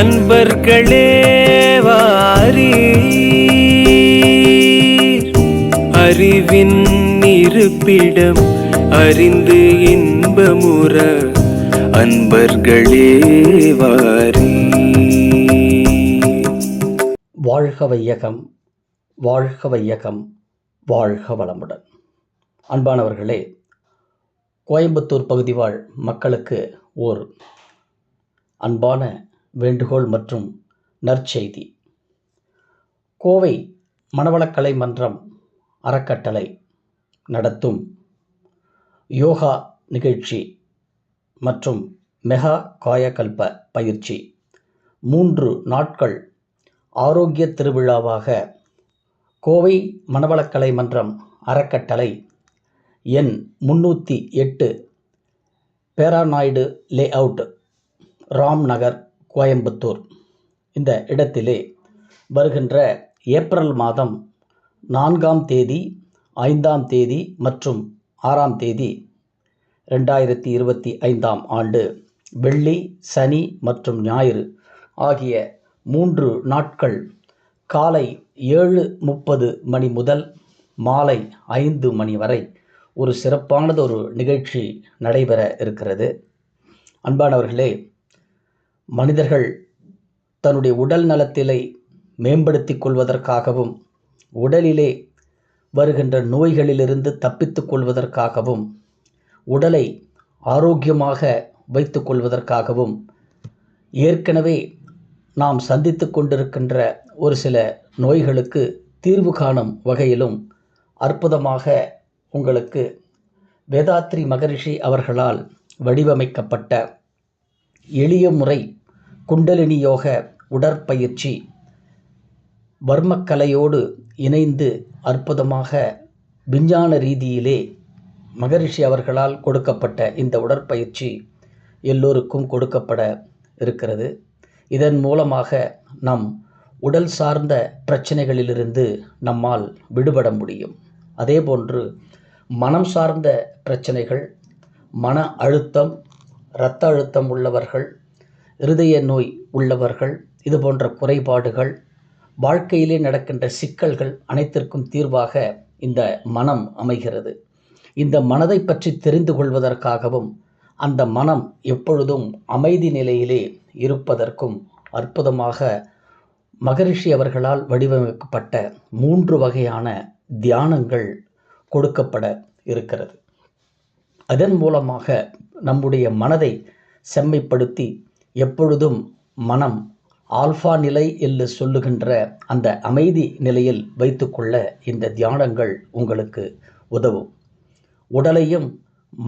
அன்பர்களே வாரீர், அறிவின் இருப்பிடம் அறிந்து இன்பமுற அன்பர்களே வாரீர். வாழ்க வையகம், வாழ்க வையகம், வாழ்க வளமுடன். அன்பானவர்களே, கோயம்புத்தூர் பகுதி வாழ் மக்களுக்கு ஓர் அன்பான வேண்டுகோள் மற்றும் நற்செய்தி. கோவை மனவளக்கலை மன்றம் அறக்கட்டளை நடத்தும் யோகா நிகழ்ச்சி மற்றும் மெகா காயகல்ப பயிற்சி 3 நாட்கள் ஆரோக்கிய திருவிழாவாக கோவை மனவளக்கலை மன்றம் அறக்கட்டளை எண் 308 பேராநாயுடு லே அவுட், ராம் நகர், கோயம்புத்தூர் இந்த இடத்திலே வருகின்ற ஏப்ரல் மாதம் 4ஆம் தேதி, 5ஆம் தேதி மற்றும் 6ஆம் தேதி 2025ஆம் ஆண்டு வெள்ளி, சனி மற்றும் ஞாயிறு ஆகிய 3 நாட்கள் காலை 7:30 மணி முதல் மாலை 5 மணி வரை ஒரு சிறப்பானதொரு நிகழ்ச்சி நடைபெற இருக்கிறது. அன்பானவர்களே, மனிதர்கள் தன்னுடைய உடல் நலத்திலே மேம்படுத்திக் கொள்வதற்காகவும் உடலிலே வருகின்ற நோய்களிலிருந்து தப்பித்துக் கொள்வதற்காகவும் உடலை ஆரோக்கியமாக வைத்துக் கொள்வதற்காகவும் ஏற்கனவே நாம் சந்தித்து கொண்டிருக்கின்ற ஒரு சில நோய்களுக்கு தீர்வு காணும் வகையிலும் அற்புதமாக உங்களுக்கு வேதாத்ரி மகரிஷி அவர்களால் வடிவமைக்கப்பட்ட எளிய முறை குண்டலினி யோக உடற்பயிற்சி வர்மக்கலையோடு இணைந்து அற்புதமாக விஞ்ஞான ரீதியிலே மகரிஷி அவர்களால் கொடுக்கப்பட்ட இந்த உடற்பயிற்சி எல்லோருக்கும் கொடுக்கப்பட இருக்கிறது. இதன் மூலமாக நம் உடல் சார்ந்த பிரச்சனைகளிலிருந்து நம்மால் விடுபட முடியும். அதேபோன்று மனம் சார்ந்த பிரச்சனைகள், மன அழுத்தம், இரத்த அழுத்தம் உள்ளவர்கள், இருதய நோய் உள்ளவர்கள், இது போன்ற குறைபாடுகள், வாழ்க்கையிலே நடக்கின்ற சிக்கல்கள் அனைத்திற்கும் தீர்வாக இந்த மனம் அமைகிறது. இந்த மனதை பற்றி தெரிந்து கொள்வதற்காகவும் அந்த மனம் எப்பொழுதும் அமைதி நிலையிலே இருப்பதற்கும் அற்புதமாக மகரிஷி அவர்களால் வடிவமைக்கப்பட்ட 3 வகையான தியானங்கள் கொடுக்கப்பட இருக்கிறது. அதன் மூலமாக நம்முடைய மனதை செம்மைப்படுத்தி எப்பொழுதும் மனம் ஆல்ஃபா நிலை என்று சொல்லுகின்ற அந்த அமைதி நிலையில் வைத்துக்கொள்ள இந்த தியானங்கள் உங்களுக்கு உதவும். உடலையும்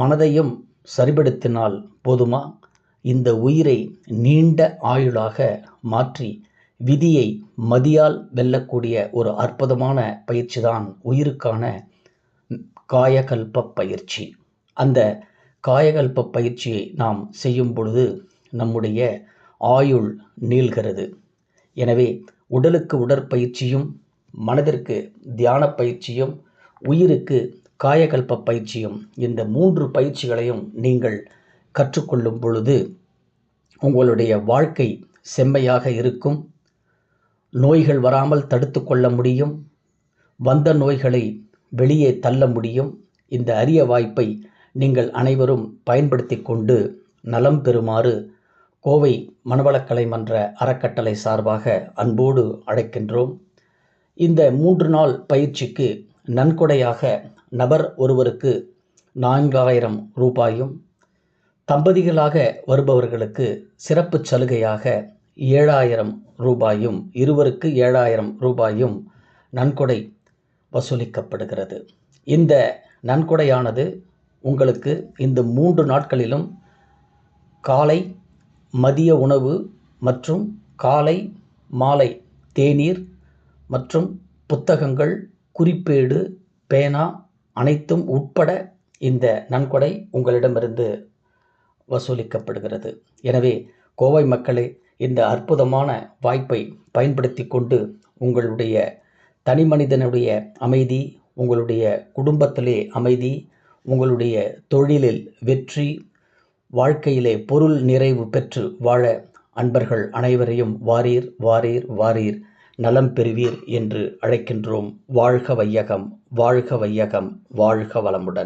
மனதையும் சரிபடுத்தினால் போதுமா? இந்த உயிரை நீண்ட ஆயுளாக மாற்றி விதியை மதியால் வெல்லக்கூடிய ஒரு அற்புதமான பயிற்சி தான் உயிருக்கான காயகல்ப பயிற்சி. அந்த காயகல்ப பயிற்சியை நாம் செய்யும் பொழுது நம்முடைய ஆயுள் நீள்கிறது. எனவே உடலுக்கு உடற்பயிற்சியும், மனதிற்கு தியான பயிற்சியும், உயிருக்கு காயகல்ப பயிற்சியும், இந்த 3 பயிற்சிகளையும் நீங்கள் கற்றுக்கொள்ளும் பொழுது உங்களுடைய வாழ்க்கை செம்மையாக இருக்கும். நோய்கள் வராமல் தடுத்து கொள்ள முடியும். வந்த நோய்களை வெளியே தள்ள முடியும். இந்த அரிய வாய்ப்பை நீங்கள் அனைவரும் பயன்படுத்தி கொண்டு நலம் பெறுமாறு கோவை மனவளக்கலை மன்ற அறக்கட்டளை சார்பாக அன்போடு அழைக்கின்றோம். இந்த 3 நாள் பயிற்சிக்கு நன்கொடையாக நபர் ஒருவருக்கு 4000 ரூபாயும், தம்பதிகளாக வருபவர்களுக்கு சிறப்பு சலுகையாக 7000 ரூபாயும், இருவருக்கு 7000 ரூபாயும் நன்கொடை வசூலிக்கப்படுகிறது. இந்த நன்கொடையானது உங்களுக்கு இந்த 3 நாட்களிலும் காலை மதிய உணவு மற்றும் காலை மாலை தேநீர் மற்றும் புத்தகங்கள், குறிப்பேடு, பேனா அனைத்தும் உட்பட இந்த நன்கொடை உங்களிடமிருந்து வசூலிக்கப்படுகிறது. எனவே கோவை மக்களே, இந்த அற்புதமான வாய்ப்பை பயன்படுத்தி கொண்டு உங்களுடைய தனி மனிதனுடைய அமைதி, உங்களுடைய குடும்பத்திலே அமைதி, உங்களுடைய தொழிலில் வெற்றி, வாழ்க்கையிலே பொருள் நிறைவு பெற்று வாழ அன்பர்கள் அனைவரையும் வாரீர் வாரீர் வாரீர் நலம் பெறுவீர் என்று அழைக்கின்றோம். வாழ்க வையகம், வாழ்க வையகம், வாழ்க வளமுடன்.